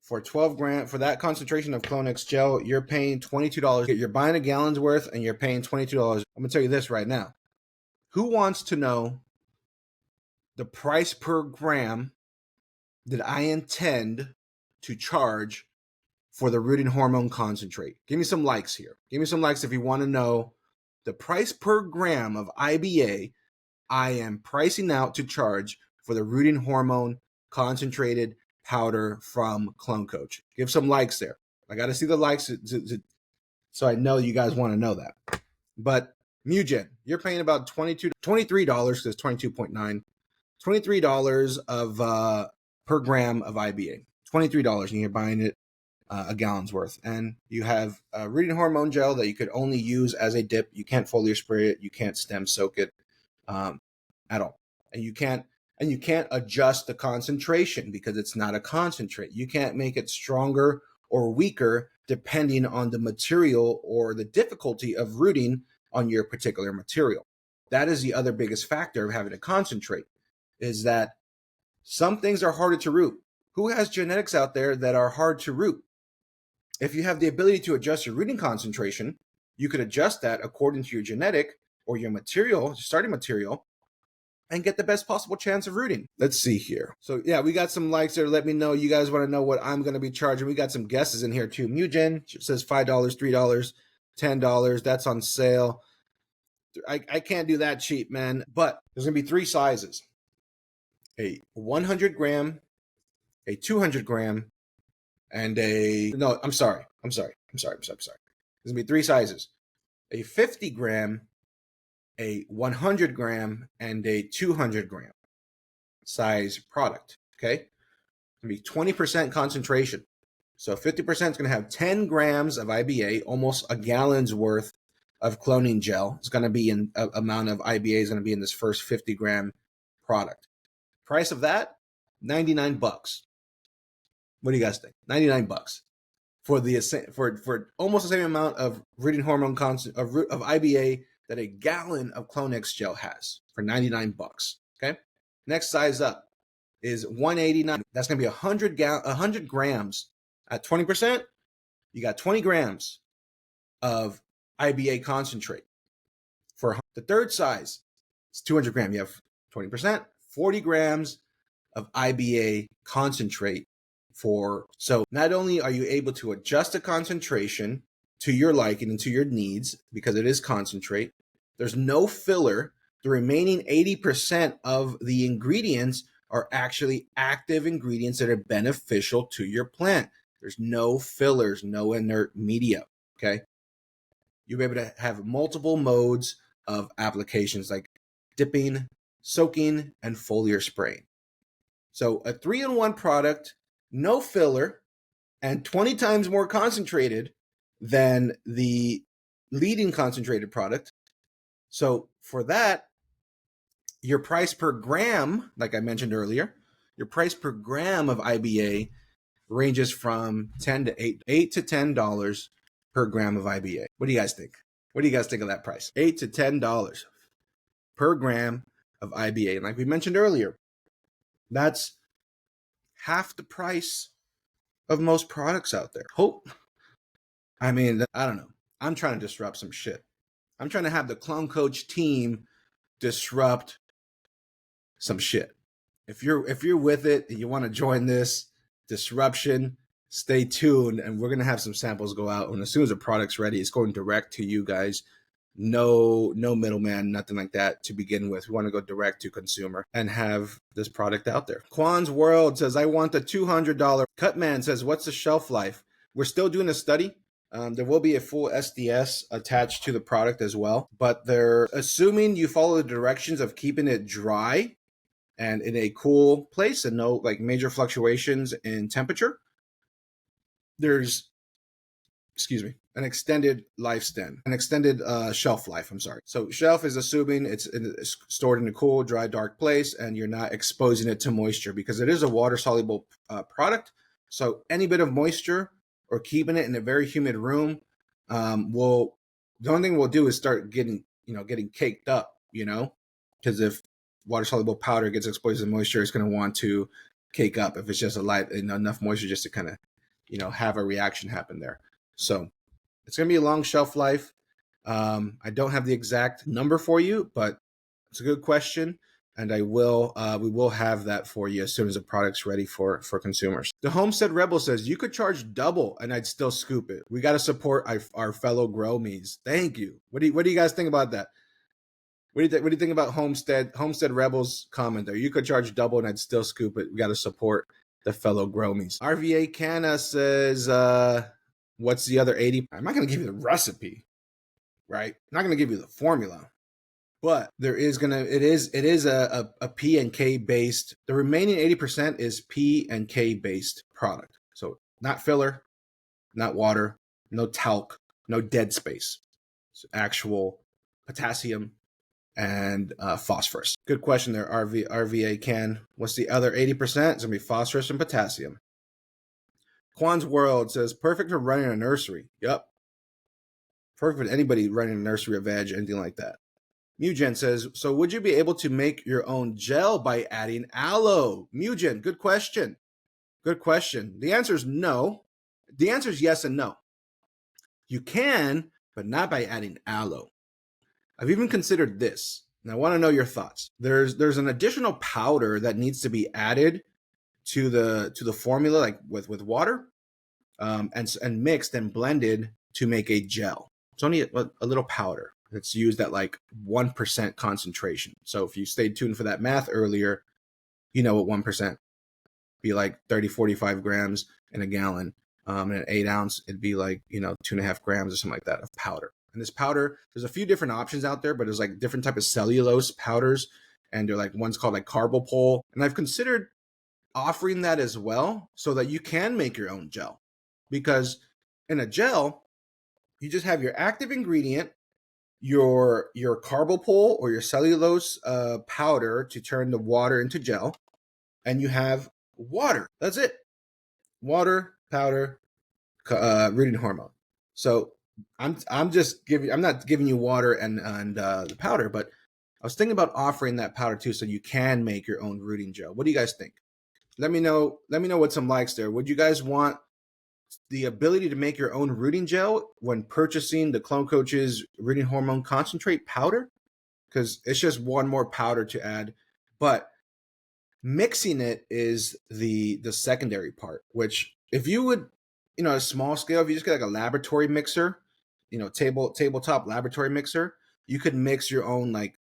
for 12 grams, for that concentration of Clonex gel, you're paying $22. You're buying a gallon's worth and you're paying $22. I'm going to tell you this right now. Who wants to know the price per gram that I intend to charge for the rooting hormone concentrate? Give me some likes here. Give me some likes if you want to know the price per gram of IBA I am pricing out to charge for the rooting hormone concentrated powder from Clone Coach. Give some likes there. I got to see the likes so I know you guys want to know that. But Mugen, you're paying about $23 because it's 22.9. $23 of per gram of IBA. $23, and you're buying it a gallon's worth. And you have rooting hormone gel that you could only use as a dip. You can't foliar spray it. You can't stem soak it at all. And you can't adjust the concentration because it's not a concentrate. You can't make it stronger or weaker depending on the material or the difficulty of rooting on your particular material. That is the other biggest factor of having a concentrate, is that some things are harder to root. Who has genetics out there that are hard to root? If you have the ability to adjust your rooting concentration, you could adjust that according to your genetic or your material, your starting material, and get the best possible chance of rooting. Let's see here. So yeah, we got some likes there. Let me know. You guys want to know what I'm going to be charging. We got some guesses in here too. Mugen says $5, $3, $10. That's on sale. I can't do that cheap, man. But there's going to be 3 sizes. A 100 gram, a 200 gram, and There's going to be 3 sizes. A 50 gram, a 100 gram, and a 200 gram size product. Okay, it's going to be 20% concentration. So 50% is going to have 10 grams of IBA, almost a gallon's worth of cloning gel. It's going to be in amount of IBA is going to be in this first 50 gram product. Price of that, 99 bucks. What do you guys think? 99 bucks for almost the same amount of rooting hormone of IBA that a gallon of Clonex gel has, for 99 bucks. Okay. Next size up is $189. That's going to be 100 grams at 20%. You got 20 grams of IBA concentrate. For the third size, it's 200 grams. You have 20%, 40 grams of IBA concentrate. So not only are you able to adjust the concentration to your liking and to your needs, because it is concentrate, there's no filler. The remaining 80% of the ingredients are actually active ingredients that are beneficial to your plant. There's no fillers, no inert media, okay? You'll be able to have multiple modes of applications like dipping, soaking, and foliar spraying. So a 3-in-1 product, no filler, and 20 times more concentrated than the leading concentrated product. So for that, your price per gram, like I mentioned earlier, your price per gram of IBA ranges from $8 to $10 per gram of IBA. What do you guys think? What do you guys think of that price? $8 to $10 per gram of IBA. And like we mentioned earlier, that's half the price of most products out there. I don't know. I'm trying to disrupt some shit. I'm trying to have the Clone Coach team disrupt some shit. If you're with it and you want to join this disruption, stay tuned, and we're gonna have some samples go out. And as soon as the product's ready, it's going direct to you guys. No middleman, nothing like that to begin with. We want to go direct to consumer and have this product out there. Quan's World says, I want the $200. Cutman says, what's the shelf life? We're still doing a study. There will be a full SDS attached to the product as well, but they're assuming you follow the directions of keeping it dry and in a cool place and no like major fluctuations in temperature. There's, an extended lifespan, an extended shelf life. I'm sorry. So shelf is assuming it's stored in a cool, dry, dark place, and you're not exposing it to moisture because it is a water-soluble product. So any bit of moisture or keeping it in a very humid room the only thing we'll do is start getting caked up, because if water-soluble powder gets exposed to moisture, it's going to want to cake up if it's just enough moisture just to kind of, have a reaction happen there. So it's going to be a long shelf life. I don't have the exact number for you, but it's a good question. And we will have that for you as soon as the product's ready for consumers. The Homestead Rebel says, you could charge double and I'd still scoop it. We got to support our fellow grow me's. Thank you. What do you guys think about that? What do you think about Homestead Rebel's comment there? You could charge double and I'd still scoop it. We got to support the fellow gromies. RVA Canna says, what's the other 80? I'm not going to give you the recipe, right? I'm not going to give you the formula, but it is a P and K based. The remaining 80% is P and K based product. So not filler, not water, no talc, no dead space. It's actual potassium and phosphorus. Good question there, RVA Can. What's the other 80%? It's going to be phosphorus and potassium. Quan's World says, perfect for running a nursery. Yep. Perfect for anybody running a nursery or veg, anything like that. Mugen says, so would you be able to make your own gel by adding aloe? Mugen, good question. Good question. The answer is no. The answer is yes and no. You can, but not by adding aloe. I've even considered this, and I want to know your thoughts. There's an additional powder that needs to be added to the formula, like with water, and mixed and blended to make a gel. It's only a little powder. It's used at like 1% concentration. So if you stayed tuned for that math earlier, you know what 1% be like 45 grams in a gallon. And an 8 ounce, it'd be like 2.5 grams or something like that of powder. And this powder, there's a few different options out there, but there's like different type of cellulose powders, and they're like one's called like carbopol. And I've considered offering that as well so that you can make your own gel, because in a gel, you just have your active ingredient, your carbopol or your cellulose powder to turn the water into gel, and you have water. That's it. Water, powder, rooting hormone. So I'm not giving you water and the powder, but I was thinking about offering that powder too, so you can make your own rooting gel. What do you guys think? Let me know. Let me know what some likes there. Would you guys want the ability to make your own rooting gel when purchasing the Clone Coach's rooting hormone concentrate powder? Because it's just one more powder to add, but mixing it is the secondary part. Which if you would, a small scale, if you just get like a laboratory mixer, tabletop laboratory mixer, you could mix your own like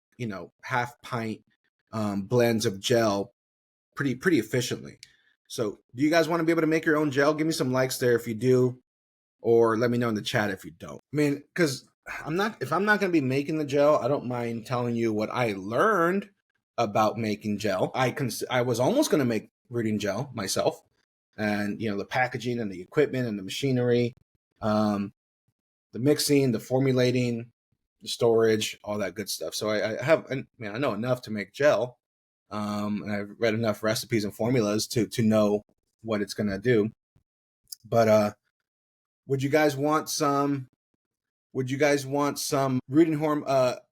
half pint blends of gel pretty efficiently. So do you guys want to be able to make your own gel? Give me some likes there if you do, or let me know in the chat if you don't. I mean, because if I'm not going to be making the gel, I don't mind telling you what I learned about making gel. I was almost going to make rooting gel myself, and the packaging and the equipment and the machinery, the mixing, the formulating, the storage, all that good stuff. So I know enough to make gel, and I've read enough recipes and formulas to know what it's going to do. But would you guys want some rooting hormone?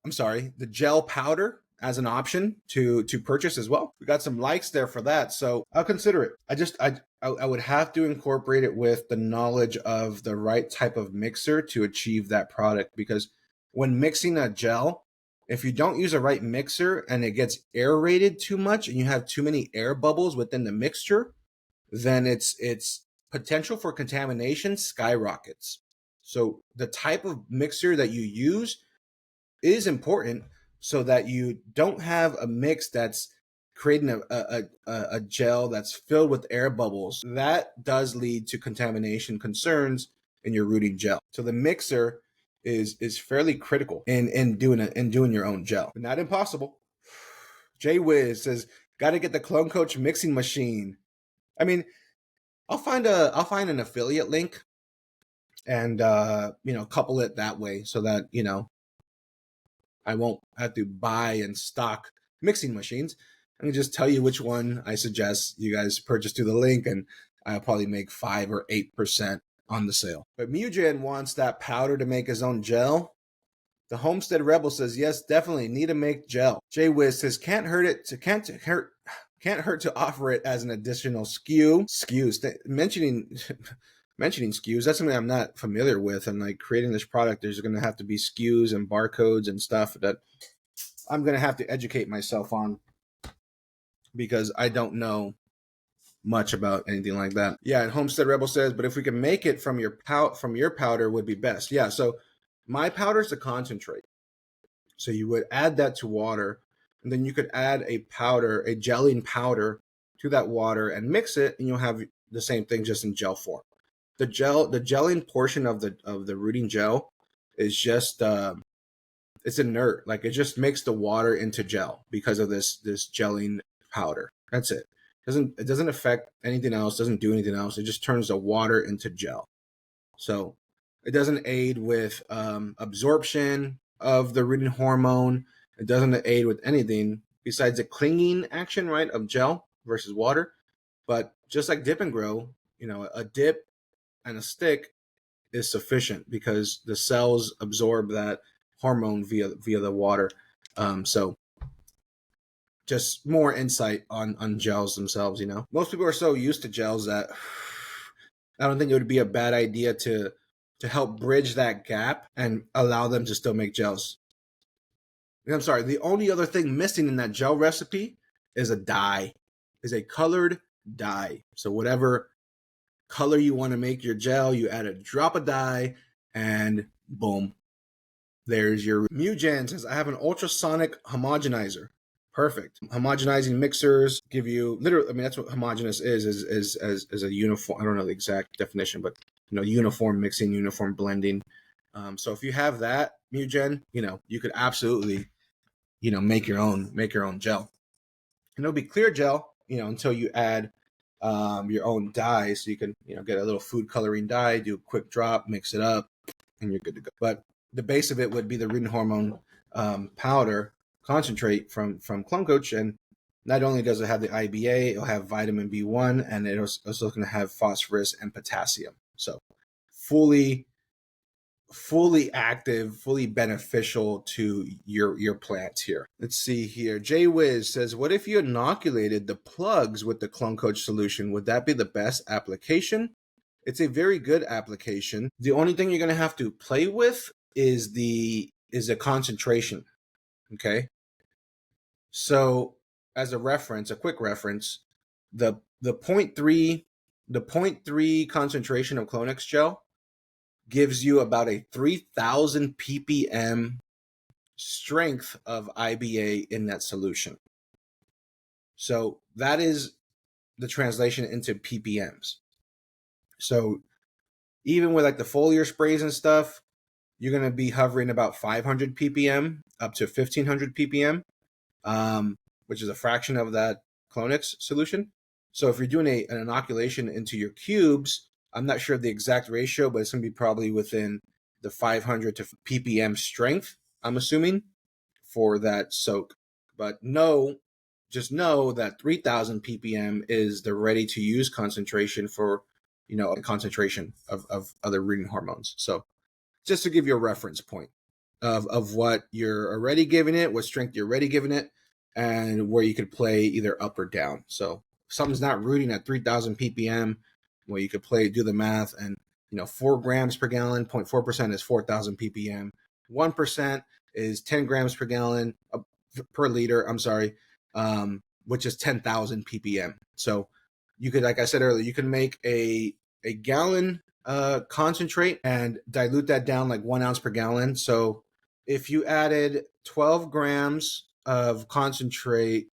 The gel powder as an option to purchase as well. We got some likes there for that, so I'll consider it. I would have to incorporate it with the knowledge of the right type of mixer to achieve that product, because when mixing a gel, if you don't use the right mixer and it gets aerated too much and you have too many air bubbles within the mixture, then its potential for contamination skyrockets. So the type of mixer that you use is important so that you don't have a mix that's creating a gel that's filled with air bubbles. That does lead to contamination concerns in your rooting gel. So the mixer is fairly critical in doing your own gel, but not impossible. Jay Wiz says, "Got to get the Clone Coach mixing machine." I mean, I'll find an affiliate link and couple it that way so that I won't have to buy and stock mixing machines. I can just tell you which one I suggest you guys purchase through the link, and I'll probably make 5 or 8% on the sale. But Mujan wants that powder to make his own gel. The Homestead Rebel says, yes, definitely need to make gel. Jay Wiz says, can't hurt to offer it as an additional SKU. Mentioning SKUs, that's something I'm not familiar with. And like creating this product, there's going to have to be SKUs and barcodes and stuff that I'm going to have to educate myself on, because I don't know much about anything like that. Yeah, and Homestead Rebel says, but if we can make it from your powder would be best. Yeah, so my powder is a concentrate. So you would add that to water, and then you could add a gelling powder to that water and mix it, and you'll have the same thing just in gel form. The gelling portion of the rooting gel is just it's inert. Like it just makes the water into gel because of this gelling powder. That's it. It doesn't affect anything else, doesn't do anything else. It just turns the water into gel. So it doesn't aid with absorption of the rooting hormone. It doesn't aid with anything besides the clinging action, right, of gel versus water. But just like dip and grow, a dip and a stick is sufficient because the cells absorb that hormone via the water. So just more insight on gels themselves. Most people are so used to gels that I don't think it would be a bad idea to help bridge that gap and allow them to still make gels. And I'm sorry, the only other thing missing in that gel recipe is a colored dye. So whatever color you want to make your gel, you add a drop of dye and boom, there's your. Mujan says, I have an ultrasonic homogenizer. Perfect. Homogenizing mixers give you literally, I mean, that's what homogeneous is a uniform. I don't know the exact definition, but uniform mixing, uniform blending. So if you have that, Mugen, you could absolutely, make your own gel. And it'll be clear gel, until you add your own dye. So you can, get a little food coloring dye, do a quick drop, mix it up, and you're good to go. But the base of it would be the rooting hormone powder concentrate from Clone Coach. And not only does it have the IBA, it'll have vitamin B1, and it's also going to have phosphorus and potassium. So fully fully active, fully beneficial to your plants here. Let's see here. Jay Wiz says, what if you inoculated the plugs with the Clone Coach solution? Would that be the best application? It's a very good application. The only thing you're going to have to play with is the concentration. Okay. So as a quick reference, the 0.3 concentration of Clonex gel gives you about a 3,000 ppm strength of IBA in that solution. So that is the translation into ppms. So even with like the foliar sprays and stuff, you're going to be hovering about 500 ppm up to 1,500 ppm, which is a fraction of that Clonex solution. So if you're doing an inoculation into your cubes, I'm not sure the exact ratio, but it's going to be probably within the 500 to ppm strength, I'm assuming, for that soak. But just know that 3,000 ppm is the ready to use concentration for, a concentration of other rooting hormones. So just to give you a reference point of what you're already giving it, what strength you're already giving it, and where you could play either up or down. So if something's not rooting at 3,000 ppm, well, you could do the math, and 4 grams per gallon, 0.4% is 4,000 ppm. 1% is 10 grams per gallon per liter. I'm sorry, which is 10,000 ppm. So you could, like I said earlier, you can make a gallon concentrate and dilute that down like 1 ounce per gallon. So if you added 12 grams of concentrate,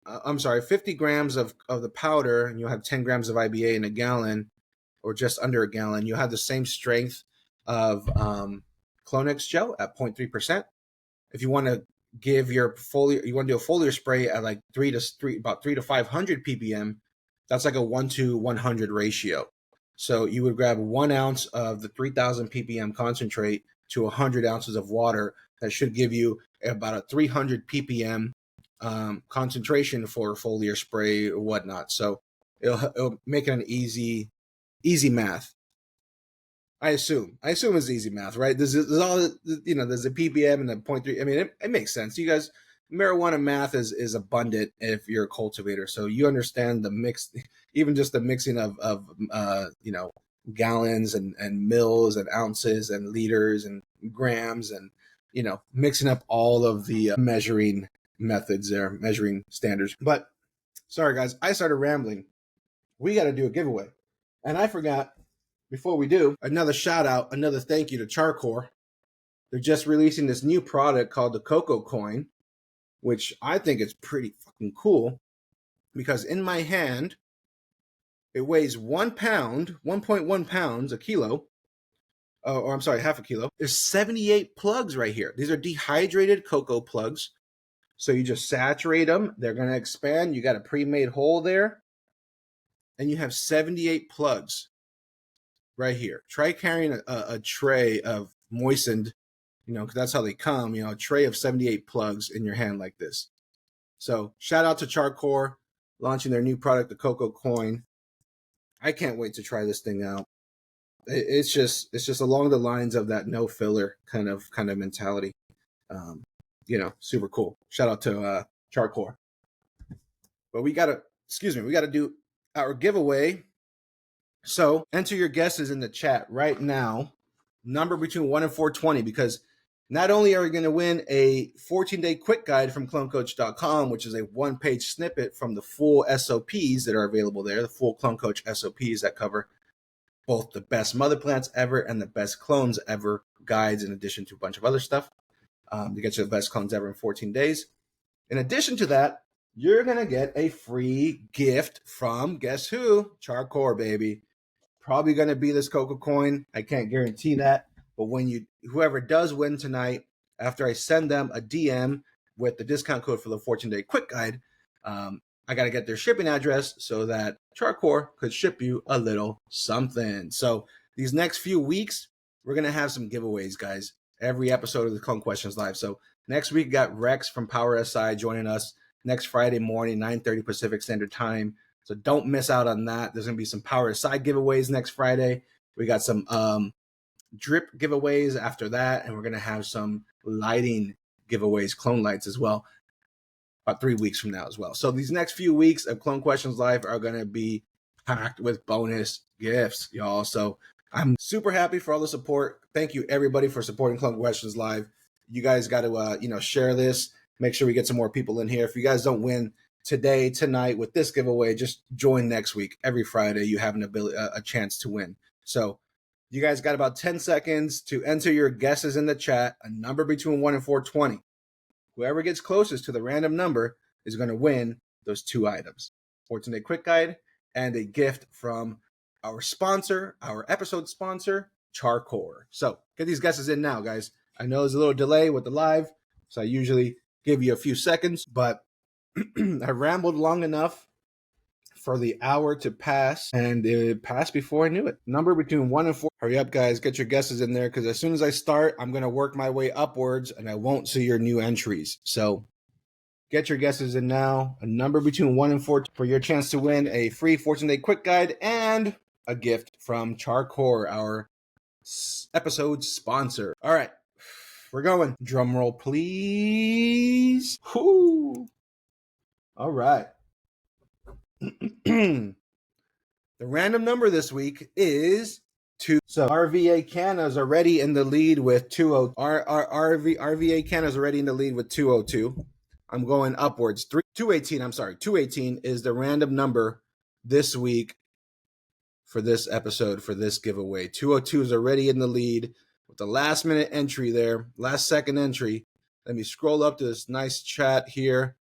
50 grams of the powder, and you'll have 10 grams of IBA in a gallon, or just under a gallon, you'll have the same strength of Clonex gel at 0.3%. If you want to give you want to do a foliar spray at like about 3 to 500 ppm, that's like a 1:100 ratio. So you would grab 1 ounce of the 3,000 ppm concentrate to 100 ounces of water. That should give you about a 300 ppm concentration for foliar spray or whatnot. So it'll make it an easy math. I assume it's easy math, right? There's all, there's a ppm and a 0.3. I mean, it makes sense. You guys, marijuana math is abundant if you're a cultivator, so you understand the mix, even just the mixing of gallons and mils and ounces and liters and grams, and mixing up all of the measuring methods there, measuring standards. But sorry guys, I started rambling. We got to do a giveaway, and I forgot. Before we do, another shout out, another thank you to Charcore. They're just releasing this new product called the Coco Coin, which I think is pretty fucking cool, because in my hand, it weighs 1 pound, 1.1 pounds, a kilo, or I'm sorry, half a kilo. There's 78 plugs right here. These are dehydrated cocoa plugs. So you just saturate them. They're going to expand. You got a pre-made hole there, and you have 78 plugs right here. Try carrying a tray of moistened, because that's how they come, a tray of 78 plugs in your hand like this. So shout out to Charcore launching their new product, the Coco Coin. I can't wait to try this thing out. It's just along the lines of that no filler kind of mentality. Super cool. Shout out to Charcore. But we gotta do our giveaway. So enter your guesses in the chat right now, number between 1 and 420, because not only are we going to win a 14-day quick guide from clonecoach.com, which is a 1-page snippet from the full SOPs that are available there, the full Clone Coach SOPs that cover both the best mother plants ever and the best clones ever guides, in addition to a bunch of other stuff to get you the best clones ever in 14 days. In addition to that, you're going to get a free gift from, guess who? Charcore, baby. Probably going to be this Coco Coin. I can't guarantee that. But whoever does win tonight, after I send them a DM with the discount code for the 14-day quick guide, I got to get their shipping address so that Charcore could ship you a little something. So these next few weeks, we're going to have some giveaways, guys. Every episode of the Clone Questions Live. So next week, got Rex from Power SI joining us next Friday morning, 9:30 Pacific Standard Time. So don't miss out on that. There's going to be some Power SI giveaways next Friday. We got some drip giveaways after that, and we're going to have some lighting giveaways, clone lights as well, about 3 weeks from now as well. So these next few weeks of Clone Questions Live are going to be packed with bonus gifts, y'all. So I'm super happy for all the support. Thank you, everybody, for supporting Clone Questions Live. You guys got to, share this. Make sure we get some more people in here. If you guys don't win tonight with this giveaway, just join next week. Every Friday, you have a chance to win. So you guys got about 10 seconds to enter your guesses in the chat, a number between 1 and 420. Whoever gets closest to the random number is going to win those 2 items. 14-day quick guide and a gift from our sponsor, our episode sponsor, Charcore. So get these guesses in now, guys. I know there's a little delay with the live, so I usually give you a few seconds, but I rambled long enough for the hour to pass, and it passed before I knew it. Number between 1 and 4. Hurry up, guys. Get your guesses in there, because as soon as I start, I'm going to work my way upwards, and I won't see your new entries. So get your guesses in now. A number between 1 and 4 for your chance to win a free 14-day quick guide and a gift from Charcore, our episode sponsor. All right, we're going. Drum roll, please. Whoo. All right. The random number this week is 2. So RVA Canna is already in the lead with 202. RVA Canna is already in the lead with 202. I'm going upwards. 218. I'm sorry. 218 is the random number this week for this episode, for this giveaway. 202 is already in the lead with the last minute entry there, last second entry. Let me scroll up to this nice chat here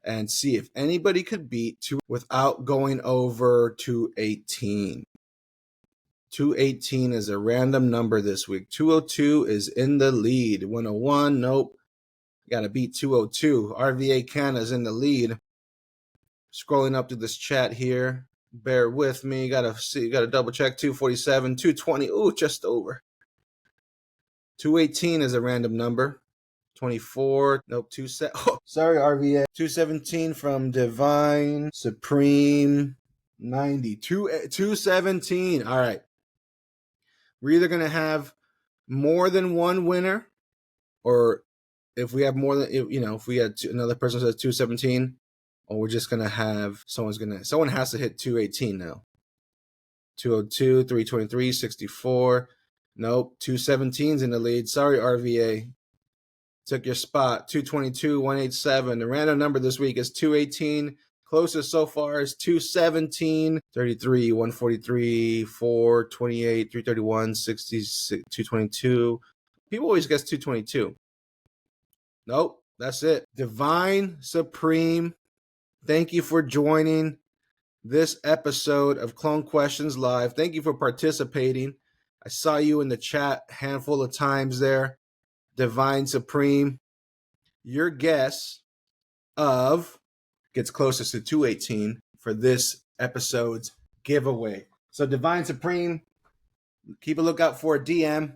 and see if anybody could beat 2 without going over 218. 218 is a random number this week. 202 is in the lead. 101, nope. Got to beat 202. RVA Canna is in the lead. Scrolling up to this chat here. Bear with me. Got to double check. 247, 220. Ooh, just over. 218 is a random number. 24, nope, 27. Oh, sorry, RVA. 217 from Divine Supreme 92. 217. All right. We're either going to have more than one winner, or if we have more than, if we had another person says 217, or we're just going to have someone has to hit 218 now. 202, 323, 64. Nope, 217's in the lead. Sorry, RVA. Took your spot. 222, 187. The random number this week is 218. Closest so far is 217, 33, 143, 428, 331, 66, 222. People always guess 222. Nope, that's it. Divine Supreme, thank you for joining this episode of Clone Questions Live. Thank you for participating. I saw you in the chat a handful of times there. Divine Supreme, your guess of gets closest to 218 for this episode's giveaway. So Divine Supreme, keep a lookout for a DM.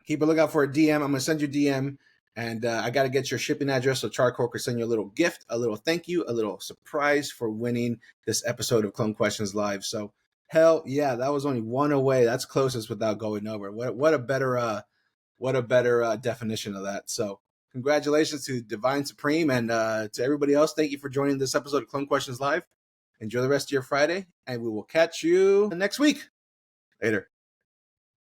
I'm going to send you a DM, and I got to get your shipping address so Charcore can send you a little gift, a little thank you, a little surprise for winning this episode of Clone Questions Live. So hell yeah, that was only one away. That's closest without going over. What a better definition of that. So congratulations to Divine Supreme, and to everybody else, thank you for joining this episode of Clone Questions Live. Enjoy the rest of your Friday, and we will catch you next week. Later.